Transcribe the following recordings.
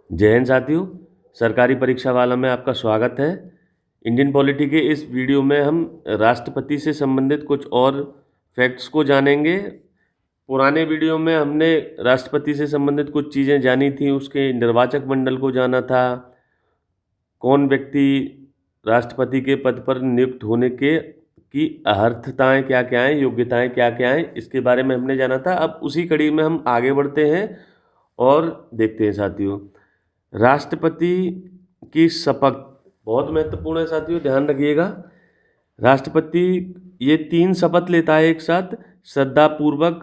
जय हिंद साथियों, सरकारी परीक्षा वाला में आपका स्वागत है। इंडियन पॉलिटी के इस वीडियो में हम राष्ट्रपति से संबंधित कुछ और फैक्ट्स को जानेंगे। पुराने वीडियो में हमने राष्ट्रपति से संबंधित कुछ चीज़ें जानी थी, उसके निर्वाचक मंडल को जाना था, कौन व्यक्ति राष्ट्रपति के पद पर नियुक्त होने के की अहर्थताएँ क्या-क्या हैं, योग्यताएँ क्या-क्या हैं, इसके बारे में हमने जाना था। अब उसी कड़ी में हम आगे बढ़ते हैं और देखते हैं साथियों। राष्ट्रपति की शपथ बहुत महत्वपूर्ण है साथियों, ध्यान रखिएगा। राष्ट्रपति ये 3 शपथ लेता है एक साथ। श्रद्धापूर्वक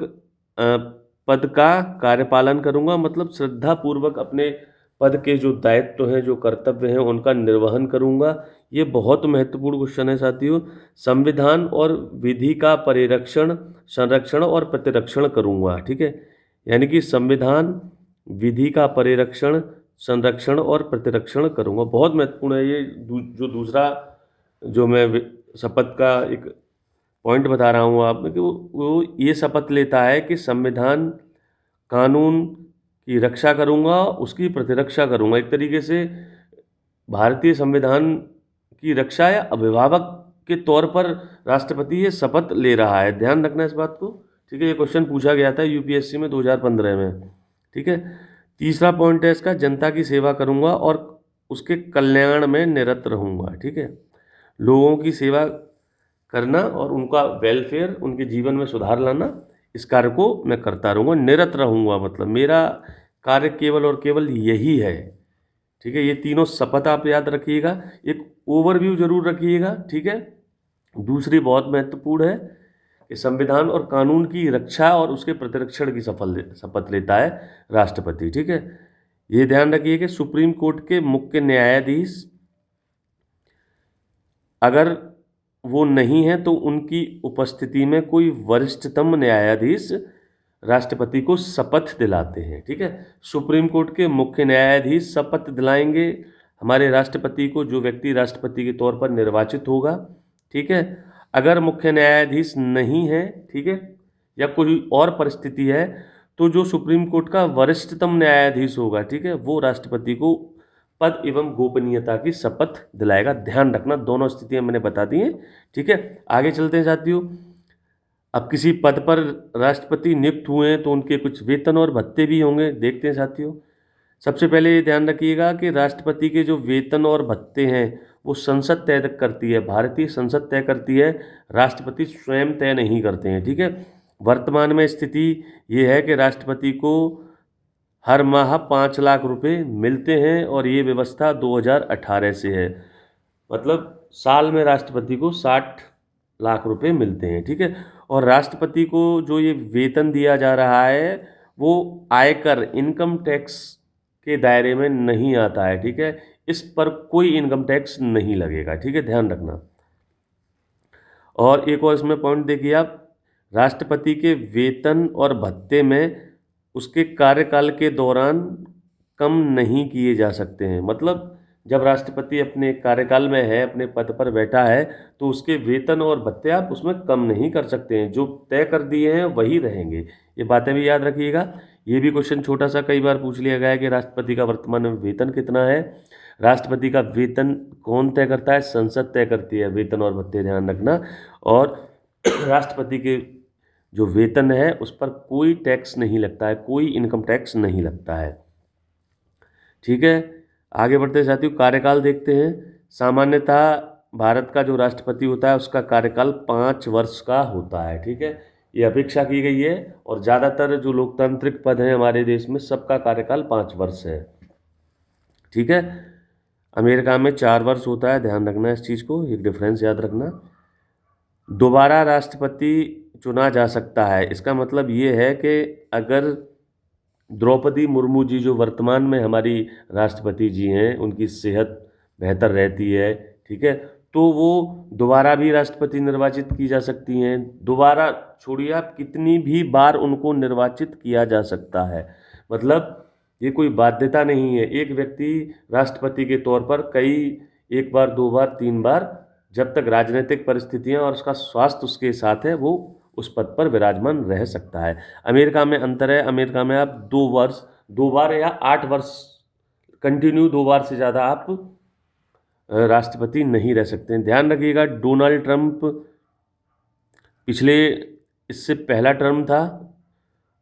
पद का कार्यपालन करूँगा, मतलब श्रद्धापूर्वक अपने पद के जो दायित्व हैं, जो कर्तव्य हैं, उनका निर्वहन करूँगा। ये बहुत महत्वपूर्ण क्वेश्चन है साथियों। संविधान और विधि का परिरक्षण, संरक्षण और प्रतिरक्षण करूँगा, ठीक है। यानी कि संविधान, विधि का परिरक्षण, संरक्षण और प्रतिरक्षण करूँगा। बहुत महत्वपूर्ण है ये। जो दूसरा जो मैं शपथ का एक पॉइंट बता रहा हूँ आप में कि वो ये शपथ लेता है कि संविधान, कानून की रक्षा करूँगा, उसकी प्रतिरक्षा करूँगा। एक तरीके से भारतीय संविधान की रक्षा या अभिभावक के तौर पर राष्ट्रपति ये शपथ ले रहा है। ध्यान रखना इस बात को, ठीक है। ये क्वेश्चन पूछा गया था यूपीएससी में 2015 में, ठीक है। तीसरा पॉइंट है इसका, जनता की सेवा करूँगा और उसके कल्याण में निरत रहूँगा, ठीक है। लोगों की सेवा करना और उनका वेलफेयर, उनके जीवन में सुधार लाना, इस कार्य को मैं करता रहूँगा, निरत रहूँगा। मतलब मेरा कार्य केवल और केवल यही है, ठीक है। ये तीनों शपथ आप याद रखिएगा। एक ओवरव्यू जरूर रखिएगा, ठीक है। दूसरी बहुत महत्वपूर्ण है कि संविधान और कानून की रक्षा और उसके प्रतिरक्षण की शपथ लेता है राष्ट्रपति, ठीक है। ये ध्यान रखिए कि सुप्रीम कोर्ट के मुख्य न्यायाधीश अगर वो नहीं है तो उनकी उपस्थिति में कोई वरिष्ठतम न्यायाधीश राष्ट्रपति को शपथ दिलाते हैं, ठीक है। सुप्रीम कोर्ट के मुख्य न्यायाधीश शपथ दिलाएंगे हमारे राष्ट्रपति को, जो व्यक्ति राष्ट्रपति के तौर पर निर्वाचित होगा, ठीक है। अगर मुख्य न्यायाधीश नहीं है, ठीक है, या कोई और परिस्थिति है, तो जो सुप्रीम कोर्ट का वरिष्ठतम न्यायाधीश होगा, ठीक है, वो राष्ट्रपति को पद एवं गोपनीयता की शपथ दिलाएगा। ध्यान रखना, दोनों स्थितियां मैंने बता दी हैं, ठीक है। आगे चलते हैं साथियों। अब किसी पद पर राष्ट्रपति नियुक्त हुए हैं तो उनके कुछ वेतन और भत्ते भी होंगे, देखते हैं साथियों। सबसे पहले ये ध्यान रखिएगा कि राष्ट्रपति के जो वेतन और भत्ते हैं वो संसद तय करती है, भारतीय संसद तय करती है, राष्ट्रपति स्वयं तय नहीं करते हैं, ठीक है। वर्तमान में स्थिति ये है कि राष्ट्रपति को हर माह 5 लाख रुपए मिलते हैं और ये व्यवस्था 2018 से है। मतलब साल में राष्ट्रपति को 60 लाख रुपए मिलते हैं, ठीक है। और राष्ट्रपति को जो ये वेतन दिया जा रहा है वो आयकर, इनकम टैक्स के दायरे में नहीं आता है, ठीक है। इस पर कोई इनकम टैक्स नहीं लगेगा, ठीक है, ध्यान रखना। और एक और इसमें पॉइंट देखिए आप, राष्ट्रपति के वेतन और भत्ते में उसके कार्यकाल के दौरान कम नहीं किए जा सकते हैं। मतलब जब राष्ट्रपति अपने कार्यकाल में है, अपने पद पर बैठा है, तो उसके वेतन और भत्ते आप उसमें कम नहीं कर सकते हैं, जो तय कर दिए हैं वही रहेंगे। ये बातें भी याद रखिएगा। ये भी क्वेश्चन छोटा सा कई बार पूछ लिया गया है कि राष्ट्रपति का वर्तमान में वेतन कितना है। राष्ट्रपति का वेतन कौन तय करता है? संसद तय करती है वेतन और भत्ते, ध्यान रखना। और राष्ट्रपति के जो वेतन है उस पर कोई टैक्स नहीं लगता है, कोई इनकम टैक्स नहीं लगता है, ठीक है। आगे बढ़ते हैं साथियों, कार्यकाल देखते हैं। सामान्यतः भारत का जो राष्ट्रपति होता है उसका कार्यकाल 5 वर्ष का होता है, ठीक है। ये अपेक्षा की गई है और ज़्यादातर जो लोकतांत्रिक पद हैं हमारे देश में सबका कार्यकाल 5 वर्ष है, ठीक है। अमेरिका में 4 वर्ष होता है, ध्यान रखना इस चीज़ को, एक डिफरेंस याद रखना। दोबारा राष्ट्रपति चुना जा सकता है, इसका मतलब ये है कि अगर द्रौपदी मुर्मू जी जो वर्तमान में हमारी राष्ट्रपति जी हैं, उनकी सेहत बेहतर रहती है, ठीक है, तो वो दोबारा भी राष्ट्रपति निर्वाचित की जा सकती हैं। दोबारा छोड़िए आप, कितनी भी बार उनको निर्वाचित किया जा सकता है। मतलब ये कोई बाध्यता नहीं है। एक व्यक्ति राष्ट्रपति के तौर पर एक बार, 2 बार, 3 बार, जब तक राजनीतिक परिस्थितियां और उसका स्वास्थ्य उसके साथ है, वो उस पद पर विराजमान रह सकता है। अमेरिका में अंतर है, अमेरिका में आप 2 वर्ष, 2 बार या 8 वर्ष कंटिन्यू 2 बार से ज़्यादा आप राष्ट्रपति नहीं रह सकते हैं। ध्यान रखिएगा, डोनाल्ड ट्रंप पिछले इससे पहला टर्म था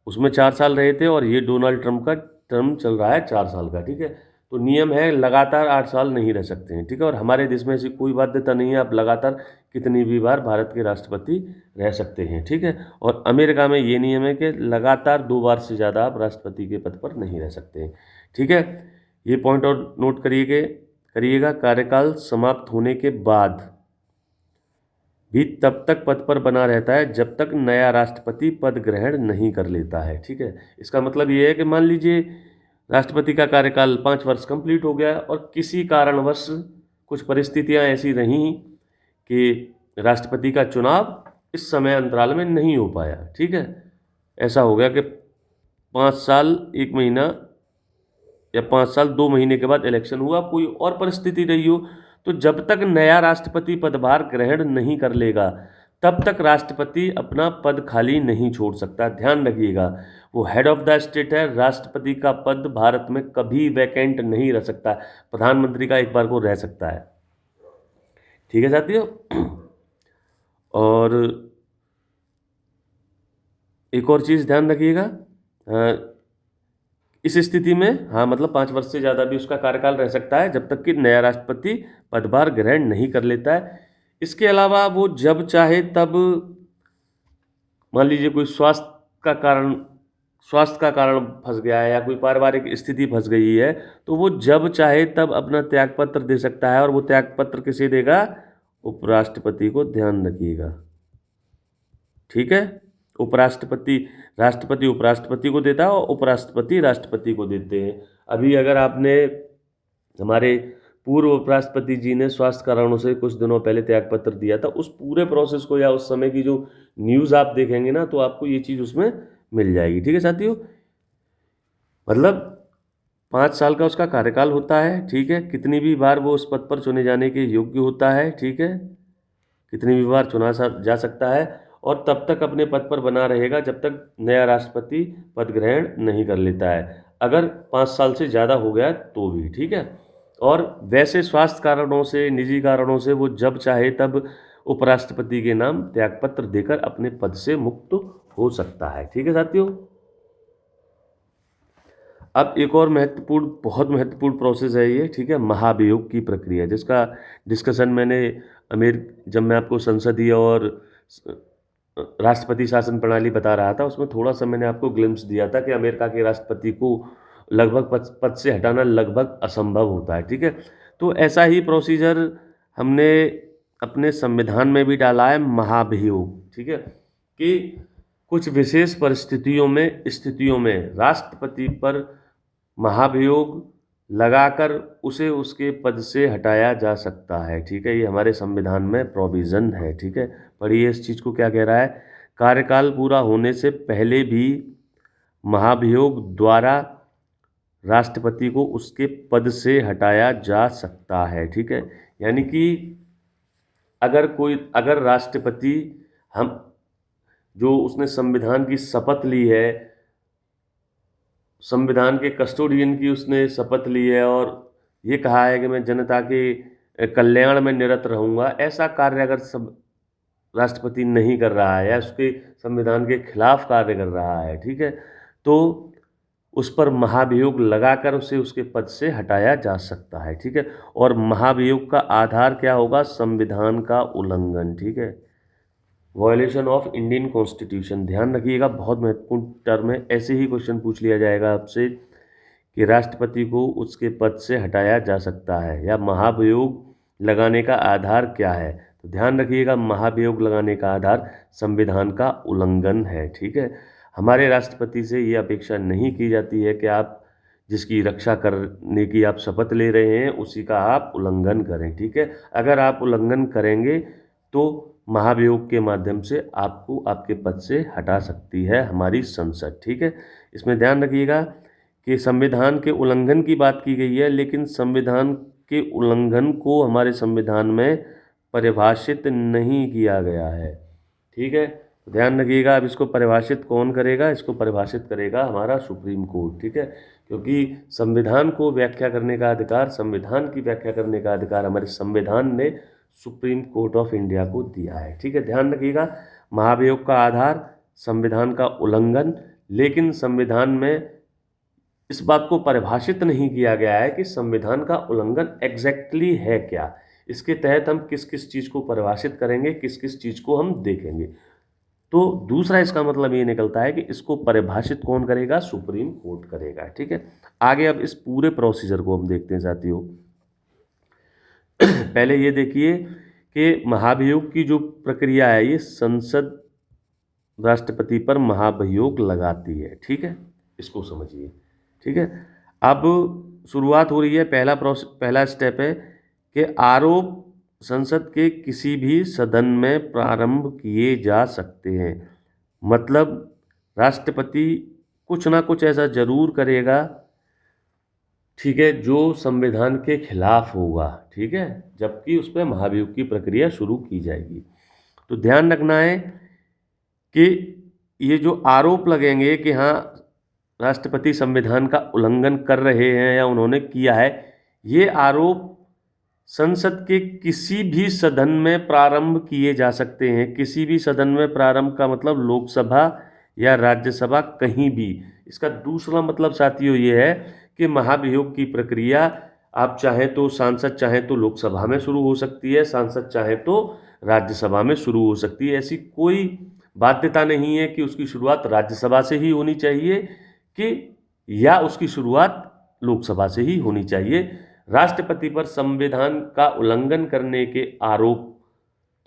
उसमें 4 साल रहे थे, और ये डोनाल्ड ट्रंप का टर्म चल रहा है 4 साल का, ठीक है। तो नियम है लगातार 8 साल नहीं रह सकते हैं, ठीक है। और हमारे देश में ऐसी कोई बाध्यता नहीं है, आप लगातार कितनी भी बार भारत के राष्ट्रपति रह सकते हैं, ठीक है। और अमेरिका में ये नियम है कि लगातार 2 बार से ज़्यादा आप राष्ट्रपति के पद पर नहीं रह सकते हैं, ठीक है। ये पॉइंट और नोट करिएगा, कार्यकाल समाप्त होने के बाद भी तब तक पद पर बना रहता है जब तक नया राष्ट्रपति पद ग्रहण नहीं कर लेता है, ठीक है। इसका मतलब ये है कि मान लीजिए राष्ट्रपति का कार्यकाल 5 वर्ष कंप्लीट हो गया और किसी कारणवश कुछ परिस्थितियां ऐसी रहीं कि राष्ट्रपति का चुनाव इस समय अंतराल में नहीं हो पाया, ठीक है। ऐसा हो गया कि 5 साल 1 महीना या 5 साल 2 महीने के बाद इलेक्शन हुआ, कोई और परिस्थिति रही हो, तो जब तक नया राष्ट्रपति पदभार ग्रहण नहीं कर लेगा तब तक राष्ट्रपति अपना पद खाली नहीं छोड़ सकता। ध्यान रखिएगा, वो हेड ऑफ द स्टेट है, राष्ट्रपति का पद भारत में कभी वैकेंट नहीं रह सकता, प्रधानमंत्री का एक बार को रह सकता है, ठीक है साथियों। और एक और चीज़ ध्यान रखिएगा, इस स्थिति में हाँ मतलब 5 वर्ष से ज़्यादा भी उसका कार्यकाल रह सकता है जब तक कि नया राष्ट्रपति पदभार ग्रहण नहीं कर लेता है। इसके अलावा वो जब चाहे तब, मान लीजिए कोई स्वास्थ्य का कारण फंस गया है या कोई पारिवारिक स्थिति फंस गई है, तो वो जब चाहे तब अपना त्यागपत्र दे सकता है। और वो त्यागपत्र किसे देगा? उपराष्ट्रपति को, ध्यान रखिएगा, ठीक है। राष्ट्रपति उपराष्ट्रपति को देता है और उपराष्ट्रपति राष्ट्रपति को देते हैं। अभी अगर आपने, हमारे पूर्व उपराष्ट्रपति जी ने स्वास्थ्य कारणों से कुछ दिनों पहले त्यागपत्र दिया था, उस पूरे प्रोसेस को या उस समय की जो न्यूज़ आप देखेंगे ना, तो आपको ये चीज़ उसमें मिल जाएगी, ठीक है साथियों। मतलब 5 साल का उसका कार्यकाल होता है, ठीक है। कितनी भी बार वो उस पद पर चुने जाने के योग्य होता है, ठीक है, कितनी भी बार चुना जा सकता है, और तब तक अपने पद पर बना रहेगा जब तक नया राष्ट्रपति पद ग्रहण नहीं कर लेता है, अगर 5 साल से ज़्यादा हो गया तो भी, ठीक है। और वैसे स्वास्थ्य कारणों से, निजी कारणों से वो जब चाहे तब उपराष्ट्रपति के नाम त्यागपत्र देकर अपने पद से मुक्त हो सकता है, ठीक है साथियों। अब एक और बहुत महत्वपूर्ण प्रोसेस है ये, ठीक है, महाभियोग की प्रक्रिया, जिसका डिस्कशन मैंने जब मैं आपको संसदीय और राष्ट्रपति शासन प्रणाली बता रहा था, उसमें थोड़ा सा मैंने आपको ग्लिम्स दिया था कि अमेरिका के राष्ट्रपति को लगभग पद से हटाना लगभग असंभव होता है, ठीक है। तो ऐसा ही प्रोसीजर हमने अपने संविधान में भी डाला है, महाभियोग, ठीक है, कि कुछ विशेष स्थितियों में राष्ट्रपति पर महाभियोग लगाकर उसे उसके पद से हटाया जा सकता है, ठीक है। ये हमारे संविधान में प्रोविज़न है, ठीक है। पढ़िए इस चीज़ को क्या कह रहा है। कार्यकाल पूरा होने से पहले भी महाभियोग द्वारा राष्ट्रपति को उसके पद से हटाया जा सकता है, ठीक है। यानी कि अगर राष्ट्रपति जो उसने संविधान की शपथ ली है, संविधान के कस्टोडियन की उसने शपथ ली है, और ये कहा है कि मैं जनता के कल्याण में निरत रहूँगा, ऐसा कार्य अगर राष्ट्रपति नहीं कर रहा है या उसके संविधान के खिलाफ कार्य कर रहा है, ठीक है, तो उस पर महाभियोग लगाकर उसे उसके पद से हटाया जा सकता है, ठीक है। और महाभियोग का आधार क्या होगा? संविधान का उल्लंघन, ठीक है, वायलेशन ऑफ इंडियन कॉन्स्टिट्यूशन। ध्यान रखिएगा, बहुत महत्वपूर्ण टर्म है, ऐसे ही क्वेश्चन पूछ लिया जाएगा आपसे कि राष्ट्रपति को उसके पद से हटाया जा सकता है या महाभियोग लगाने का आधार क्या है। तो ध्यान रखिएगा, महाभियोग लगाने का आधार संविधान का उल्लंघन है, ठीक है। हमारे राष्ट्रपति से ये अपेक्षा नहीं की जाती है कि आप जिसकी रक्षा करने की आप शपथ ले रहे हैं उसी का आप उल्लंघन करें, ठीक है। अगर आप उल्लंघन करेंगे तो महाभियोग के माध्यम से आपको आपके पद से हटा सकती है हमारी संसद, ठीक है। इसमें ध्यान रखिएगा कि संविधान के उल्लंघन की बात की गई है, लेकिन संविधान के उल्लंघन को हमारे संविधान में परिभाषित नहीं किया गया है, ठीक है। तो ध्यान रखिएगा। अब इसको परिभाषित कौन करेगा? इसको परिभाषित करेगा हमारा सुप्रीम कोर्ट, ठीक है, क्योंकि संविधान को व्याख्या करने का अधिकार, संविधान की व्याख्या करने का अधिकार हमारे संविधान ने सुप्रीम कोर्ट ऑफ इंडिया को दिया है, ठीक है। ध्यान रखिएगा, महाभियोग का आधार संविधान का उल्लंघन, लेकिन संविधान में इस बात को परिभाषित नहीं किया गया है कि संविधान का उल्लंघन एग्जैक्टली है क्या। इसके तहत हम किस किस चीज़ को परिभाषित करेंगे, किस किस चीज़ को हम देखेंगे। तो दूसरा इसका मतलब ये निकलता है कि इसको परिभाषित कौन करेगा? सुप्रीम कोर्ट करेगा, ठीक है। आगे अब इस पूरे प्रोसीजर को हम देखते हैं साथियों। पहले ये देखिए कि महाभियोग की जो प्रक्रिया है, ये संसद राष्ट्रपति पर महाभियोग लगाती है, ठीक है, इसको समझिए, ठीक है। अब शुरुआत हो रही है, पहला स्टेप है कि आरोप संसद के किसी भी सदन में प्रारंभ किए जा सकते हैं। मतलब राष्ट्रपति कुछ ना कुछ ऐसा जरूर करेगा, ठीक है, जो संविधान के खिलाफ होगा, ठीक है, जबकि उस पर महाभियोग की प्रक्रिया शुरू की जाएगी। तो ध्यान रखना है कि ये जो आरोप लगेंगे कि हाँ राष्ट्रपति संविधान का उल्लंघन कर रहे हैं या उन्होंने किया है, ये आरोप संसद के किसी भी सदन में प्रारंभ किए जा सकते हैं। किसी भी सदन में प्रारंभ का मतलब लोकसभा या राज्यसभा, कहीं भी। इसका दूसरा मतलब साथियों ये है कि महाभियोग की प्रक्रिया आप चाहें तो, सांसद चाहें तो लोकसभा में शुरू हो सकती है, सांसद चाहें तो राज्यसभा में शुरू हो सकती है। ऐसी कोई बाध्यता नहीं है कि उसकी शुरुआत राज्यसभा से ही होनी चाहिए कि या उसकी शुरुआत लोकसभा से ही होनी चाहिए। राष्ट्रपति पर संविधान का उल्लंघन करने के आरोप,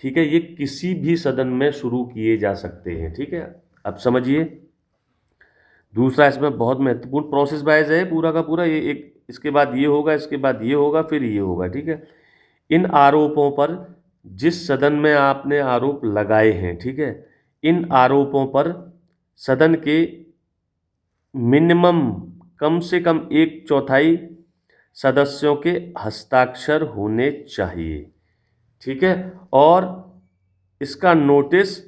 ठीक है, ये किसी भी सदन में शुरू किए जा सकते हैं, ठीक है। अब समझिए, दूसरा इसमें बहुत महत्वपूर्ण प्रोसेस वाइज है पूरा का पूरा, ये एक इसके बाद ये होगा, इसके बाद ये होगा, फिर ये होगा, ठीक है। इन आरोपों पर, जिस सदन में आपने आरोप लगाए हैं, ठीक है, इन आरोपों पर सदन के मिनिमम कम से कम 1/4 सदस्यों के हस्ताक्षर होने चाहिए, ठीक है। और इसका नोटिस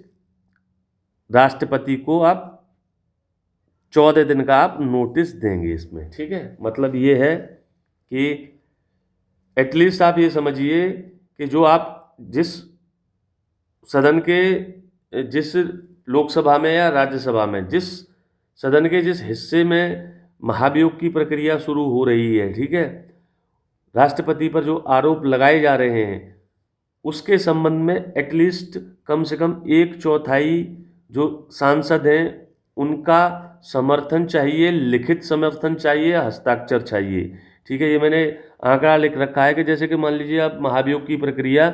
राष्ट्रपति को आप 14 दिन का आप नोटिस देंगे इसमें, ठीक है। मतलब ये है कि एटलीस्ट आप ये समझिए कि जो आप जिस सदन के, जिस लोकसभा में या राज्यसभा में, जिस सदन के जिस हिस्से में महाभियोग की प्रक्रिया शुरू हो रही है, ठीक है, राष्ट्रपति पर जो आरोप लगाए जा रहे हैं उसके संबंध में एटलीस्ट कम से कम 1/4 जो सांसद हैं उनका समर्थन चाहिए, लिखित समर्थन चाहिए, हस्ताक्षर चाहिए, ठीक है। ये मैंने आंकड़ा लिख रखा है कि जैसे कि मान लीजिए आप महाभियोग की प्रक्रिया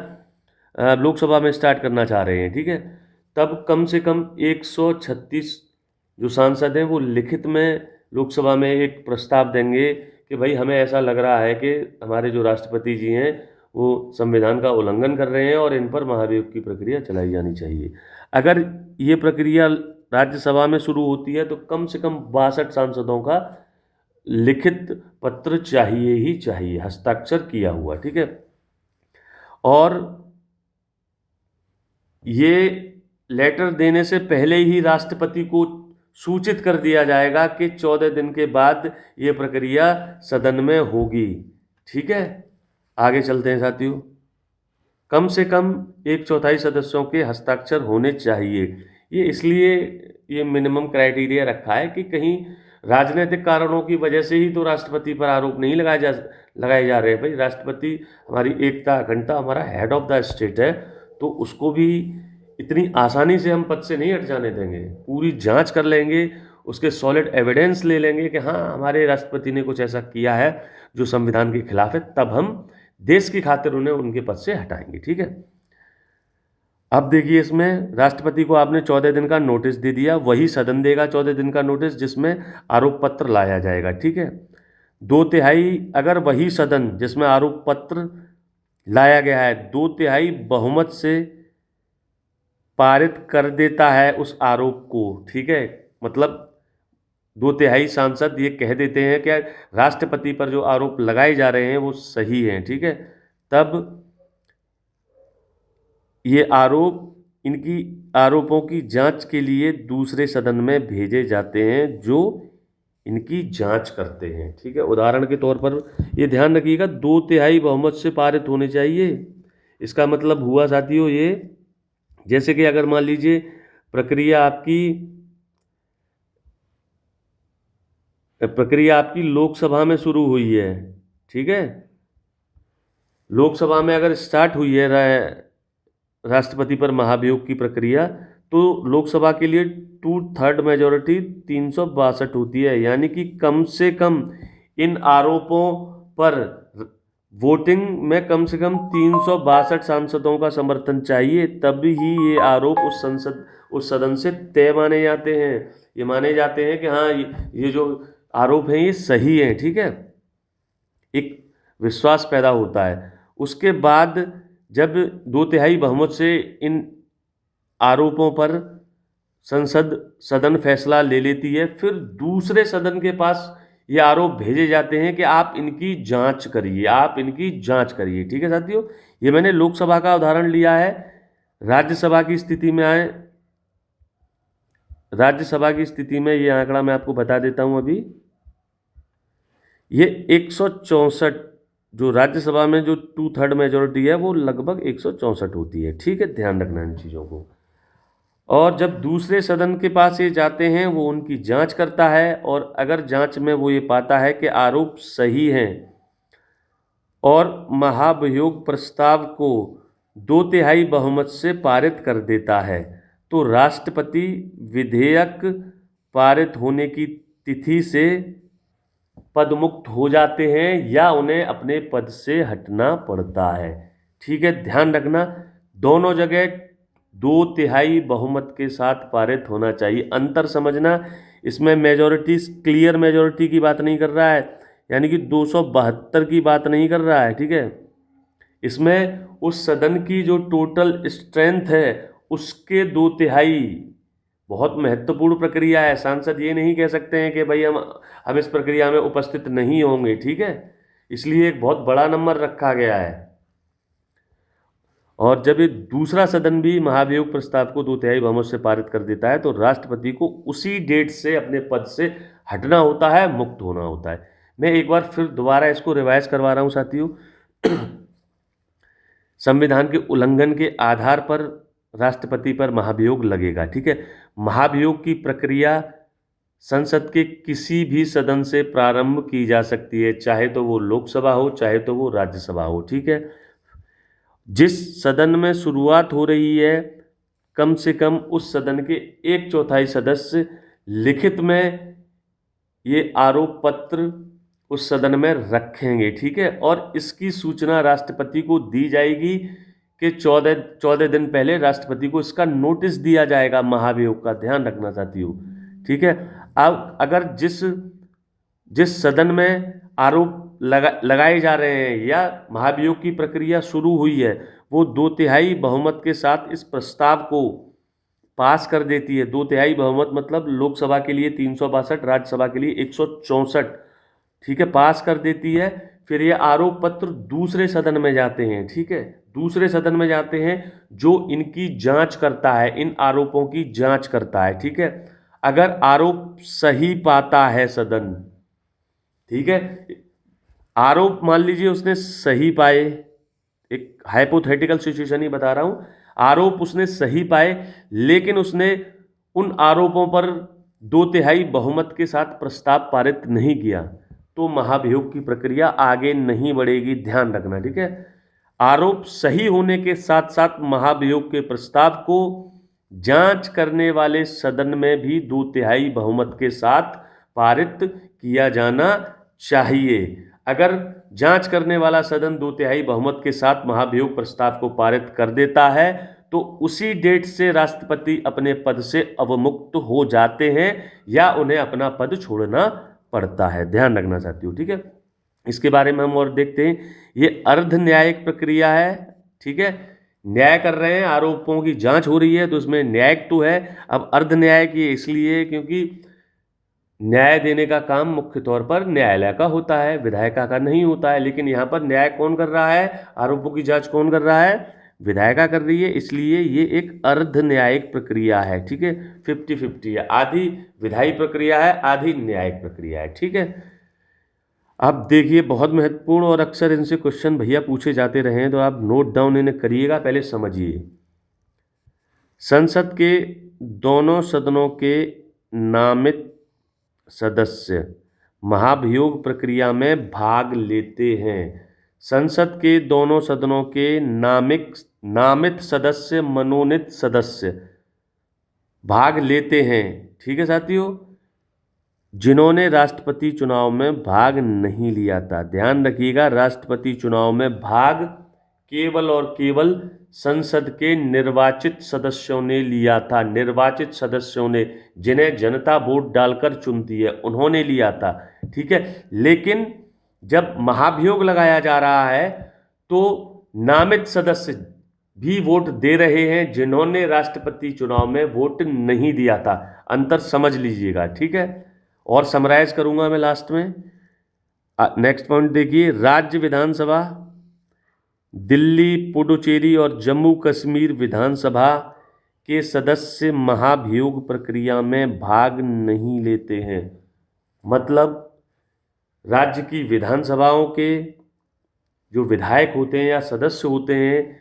लोकसभा में स्टार्ट करना चाह रहे हैं, ठीक है, तब कम से कम 136 जो सांसद हैं वो लिखित में लोकसभा में एक प्रस्ताव देंगे कि भाई हमें ऐसा लग रहा है कि हमारे जो राष्ट्रपति जी हैं वो संविधान का उल्लंघन कर रहे हैं और इन पर महाभियोग की प्रक्रिया चलाई जानी चाहिए। अगर ये प्रक्रिया राज्यसभा में शुरू होती है तो कम से कम 62 सांसदों का लिखित पत्र चाहिए ही चाहिए, हस्ताक्षर किया हुआ, ठीक है। और ये लेटर देने से पहले ही राष्ट्रपति को सूचित कर दिया जाएगा कि 14 दिन के बाद ये प्रक्रिया सदन में होगी, ठीक है। आगे चलते हैं साथियों। कम से कम 1/4 सदस्यों के हस्ताक्षर होने चाहिए। ये इसलिए ये मिनिमम क्राइटेरिया रखा है कि कहीं राजनीतिक कारणों की वजह से ही तो राष्ट्रपति पर आरोप नहीं लगाए जा रहे हैं। भाई राष्ट्रपति हमारी एकता, अखंडता, हमारा हेड ऑफ द स्टेट है, तो उसको भी इतनी आसानी से हम पद से नहीं हट जाने देंगे। पूरी जांच कर लेंगे, उसके सॉलिड एविडेंस ले लेंगे कि हाँ हमारे राष्ट्रपति ने कुछ ऐसा किया है जो संविधान के खिलाफ है, तब हम देश की खातिर उन्हें उनके पद से हटाएंगे, ठीक है। अब देखिए, इसमें राष्ट्रपति को आपने 14 दिन का नोटिस दे दिया, वही सदन देगा 14 दिन का नोटिस जिसमें आरोप पत्र लाया जाएगा, ठीक है। 2/3 अगर वही सदन जिसमें आरोप पत्र लाया गया है 2/3 बहुमत से पारित कर देता है उस आरोप को, ठीक है, मतलब 2/3 सांसद ये कह देते हैं कि राष्ट्रपति पर जो आरोप लगाए जा रहे हैं वो सही हैं, ठीक है, तब ये आरोप इनकी आरोपों की जांच के लिए दूसरे सदन में भेजे जाते हैं जो इनकी जांच करते हैं। ठीक है, उदाहरण के तौर पर ये ध्यान रखिएगा, 2/3 बहुमत से पारित होने चाहिए। इसका मतलब हुआ साथियों ये, जैसे कि अगर मान लीजिए प्रक्रिया आपकी लोकसभा में शुरू हुई है। ठीक है, लोकसभा में अगर स्टार्ट हुई है राष्ट्रपति पर महाभियोग की प्रक्रिया, तो लोकसभा के लिए 2/3 मेजोरिटी 362 होती है, यानी कि कम से कम इन आरोपों पर वोटिंग में कम से कम 362 सांसदों का समर्थन चाहिए, तब ही ये आरोप उस सदन से तय माने जाते हैं। ये माने जाते हैं कि हाँ, ये जो आरोप हैं ये सही है। ठीक है, एक विश्वास पैदा होता है। उसके बाद जब 2/3 बहुमत से इन आरोपों पर सदन फैसला ले लेती है, फिर दूसरे सदन के पास ये आरोप भेजे जाते हैं कि आप इनकी जांच करिए, आप इनकी जांच करिए। ठीक है साथियों, ये मैंने लोकसभा का उदाहरण लिया है। राज्यसभा की स्थिति में आए, राज्यसभा की स्थिति में ये आंकड़ा मैं आपको बता देता हूं। अभी ये 164, जो राज्यसभा में जो 2/3 मेजोरिटी है वो लगभग 164 होती है। ठीक है, ध्यान रखना इन चीज़ों को। और जब दूसरे सदन के पास ये जाते हैं, वो उनकी जांच करता है, और अगर जांच में वो ये पाता है कि आरोप सही हैं और महाभियोग प्रस्ताव को 2/3 बहुमत से पारित कर देता है, तो राष्ट्रपति विधेयक पारित होने की तिथि से पदमुक्त हो जाते हैं या उन्हें अपने पद से हटना पड़ता है। ठीक है, ध्यान रखना, दोनों जगह 2/3 बहुमत के साथ पारित होना चाहिए। अंतर समझना, इसमें मेजॉरिटी क्लियर मेजॉरिटी की बात नहीं कर रहा है, यानी कि 272 की बात नहीं कर रहा है। ठीक है, इसमें उस सदन की जो टोटल स्ट्रेंथ है उसके 2/3, बहुत महत्वपूर्ण प्रक्रिया है। सांसद ये नहीं कह सकते हैं कि भाई हम इस प्रक्रिया में उपस्थित नहीं होंगे। ठीक है, इसलिए एक बहुत बड़ा नंबर रखा गया है। और जब ये दूसरा सदन भी महाभियोग प्रस्ताव को 2/3 बहुमत से पारित कर देता है, तो राष्ट्रपति को उसी डेट से अपने पद से हटना होता है, मुक्त होना होता है। मैं एक बार फिर दोबारा इसको रिवाइज करवा रहा हूँ साथियों। संविधान के उल्लंघन के आधार पर राष्ट्रपति पर महाभियोग लगेगा। ठीक है, महाभियोग की प्रक्रिया संसद के किसी भी सदन से प्रारंभ की जा सकती है, चाहे तो वो लोकसभा हो, चाहे तो वो राज्यसभा हो। ठीक है, जिस सदन में शुरुआत हो रही है, कम से कम उस सदन के 1/4 सदस्य लिखित में ये आरोप पत्र उस सदन में रखेंगे। ठीक है, और इसकी सूचना राष्ट्रपति को दी जाएगी कि 14 दिन पहले राष्ट्रपति को इसका नोटिस दिया जाएगा महाभियोग का। ध्यान रखना साथियों। ठीक है, अब अगर जिस सदन में आरोप लगाए जा रहे हैं या महाभियोग की प्रक्रिया शुरू हुई है, वो 2/3 बहुमत के साथ इस प्रस्ताव को पास कर देती है। 2/3 बहुमत मतलब लोकसभा के लिए 362, राज्यसभा के लिए 164। ठीक है, पास कर देती है। फिर ये आरोप पत्र दूसरे सदन में जाते हैं। ठीक है, दूसरे सदन में जाते हैं जो इनकी जांच करता है, इन आरोपों की जांच करता है। ठीक है, अगर आरोप सही पाता है सदन, ठीक है, आरोप मान लीजिए उसने सही पाए, एक हाइपोथेटिकल सिचुएशन ही बता रहा हूं, आरोप उसने सही पाए, लेकिन उसने उन आरोपों पर 2/3 बहुमत के साथ प्रस्ताव पारित नहीं किया, तो महाभियोग की प्रक्रिया आगे नहीं बढ़ेगी। ध्यान रखना। ठीक है, आरोप सही होने के साथ साथ महाभियोग के प्रस्ताव को जांच करने वाले सदन में भी 2/3 बहुमत के साथ पारित किया जाना चाहिए। अगर जांच करने वाला सदन 2/3 बहुमत के साथ महाभियोग प्रस्ताव को पारित कर देता है, तो उसी डेट से राष्ट्रपति अपने पद से अवमुक्त हो जाते हैं या उन्हें अपना पद छोड़ना पड़ता है। ध्यान रखना साथियों। ठीक है, इसके बारे में हम और देखते हैं। ये अर्ध न्यायिक प्रक्रिया है। ठीक है, न्याय कर रहे हैं, आरोपों की जांच हो रही है, तो उसमें न्यायिक तो है। अब अर्ध न्यायिक ये इसलिए क्योंकि न्याय देने का काम मुख्य तौर पर न्यायालय का होता है, विधायिका का नहीं होता है। लेकिन यहाँ पर न्याय कौन कर रहा है, आरोपों की जांच कौन कर रहा है, विधायिका कर रही है, इसलिए ये एक अर्ध न्यायिक प्रक्रिया है। ठीक है, 50-50 है, आधी विधायी प्रक्रिया है, आधी न्यायिक प्रक्रिया है। ठीक है, अब देखिए बहुत महत्वपूर्ण और अक्सर इनसे क्वेश्चन भैया पूछे जाते रहे हैं, तो आप नोट डाउन इन्हें करिएगा, पहले समझिए। संसद के दोनों सदनों के नामित सदस्य महाभियोग प्रक्रिया में भाग लेते हैं। संसद के दोनों सदनों के नामित सदस्य, मनोनीत सदस्य भाग लेते हैं। ठीक है साथियों, जिन्होंने राष्ट्रपति चुनाव में भाग नहीं लिया था, ध्यान रखिएगा, राष्ट्रपति चुनाव में भाग केवल और केवल संसद के निर्वाचित सदस्यों ने लिया था। निर्वाचित सदस्यों ने, जिन्हें जनता वोट डालकर चुनती है, उन्होंने लिया था। ठीक है, लेकिन जब महाभियोग लगाया जा रहा है तो नामित सदस्य भी वोट दे रहे हैं, जिन्होंने राष्ट्रपति चुनाव में वोट नहीं दिया था। अंतर समझ लीजिएगा। ठीक है, और समराइज करूंगा मैं लास्ट में। नेक्स्ट पॉइंट देखिए, राज्य विधानसभा, दिल्ली, पुडुचेरी और जम्मू कश्मीर विधानसभा के सदस्य महाभियोग प्रक्रिया में भाग नहीं लेते हैं। मतलब राज्य की विधानसभाओं के जो विधायक होते हैं या सदस्य होते हैं,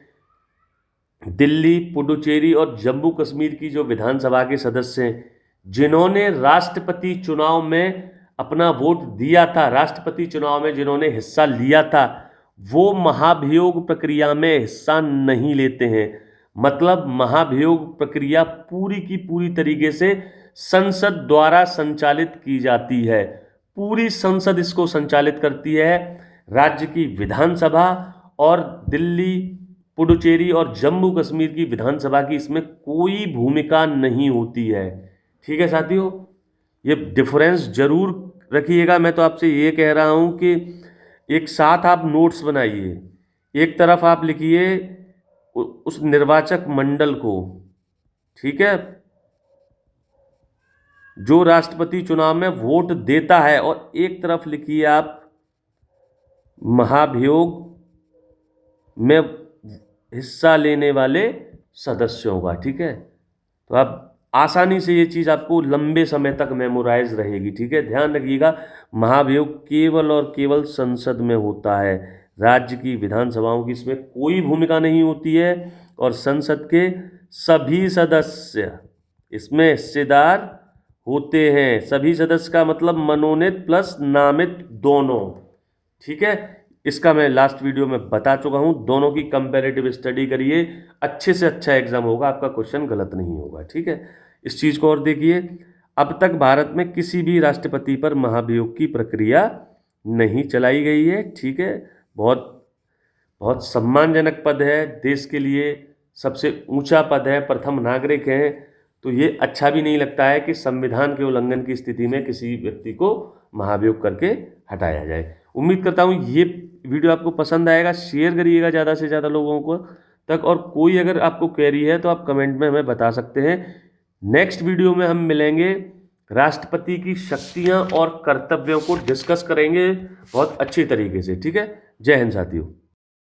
दिल्ली, पुडुचेरी और जम्मू कश्मीर की जो विधानसभा के सदस्य हैं, जिन्होंने राष्ट्रपति चुनाव में अपना वोट दिया था, राष्ट्रपति चुनाव में जिन्होंने हिस्सा लिया था, वो महाभियोग प्रक्रिया में हिस्सा नहीं लेते हैं। मतलब महाभियोग प्रक्रिया पूरी की पूरी तरीके से संसद द्वारा संचालित की जाती है। पूरी संसद इसको संचालित करती है। राज्य की विधानसभा और दिल्ली, पुडुचेरी और जम्मू कश्मीर की विधानसभा की इसमें कोई भूमिका नहीं होती है। ठीक है साथियों, ये डिफरेंस जरूर रखिएगा। मैं तो आपसे ये कह रहा हूं कि एक साथ आप नोट्स बनाइए, एक तरफ आप लिखिए उस निर्वाचक मंडल को, ठीक है, जो राष्ट्रपति चुनाव में वोट देता है, और एक तरफ लिखिए आप महाभियोग में हिस्सा लेने वाले सदस्यों का। ठीक है, तो आप आसानी से ये चीज़ आपको लंबे समय तक मेमोराइज रहेगी। ठीक है, ध्यान रखिएगा, महाभियोग केवल और केवल संसद में होता है। राज्य की विधानसभाओं की इसमें कोई भूमिका नहीं होती है, और संसद के सभी सदस्य इसमें हिस्सेदार होते हैं। सभी सदस्य का मतलब मनोनीत प्लस नामित दोनों। ठीक है, इसका मैं लास्ट वीडियो में बता चुका हूं। दोनों की कंपैरेटिव स्टडी करिए, अच्छे से अच्छा एग्जाम होगा, आपका क्वेश्चन गलत नहीं होगा। ठीक है, इस चीज़ को और देखिए, अब तक भारत में किसी भी राष्ट्रपति पर महाभियोग की प्रक्रिया नहीं चलाई गई है। ठीक है, बहुत बहुत सम्मानजनक पद है, देश के लिए सबसे ऊंचा पद है, प्रथम नागरिक हैं। तो ये अच्छा भी नहीं लगता है कि संविधान के उल्लंघन की स्थिति में किसी व्यक्ति को महाभियोग करके हटाया जाए। उम्मीद करता हूँ ये वीडियो आपको पसंद आएगा। शेयर करिएगा ज़्यादा से ज़्यादा लोगों को तक, और कोई अगर आपको क्वेरी है तो आप कमेंट में हमें बता सकते हैं। नेक्स्ट वीडियो में हम मिलेंगे, राष्ट्रपति की शक्तियाँ और कर्तव्यों को डिस्कस करेंगे बहुत अच्छी तरीके से। ठीक है, जय हिंद साथियों।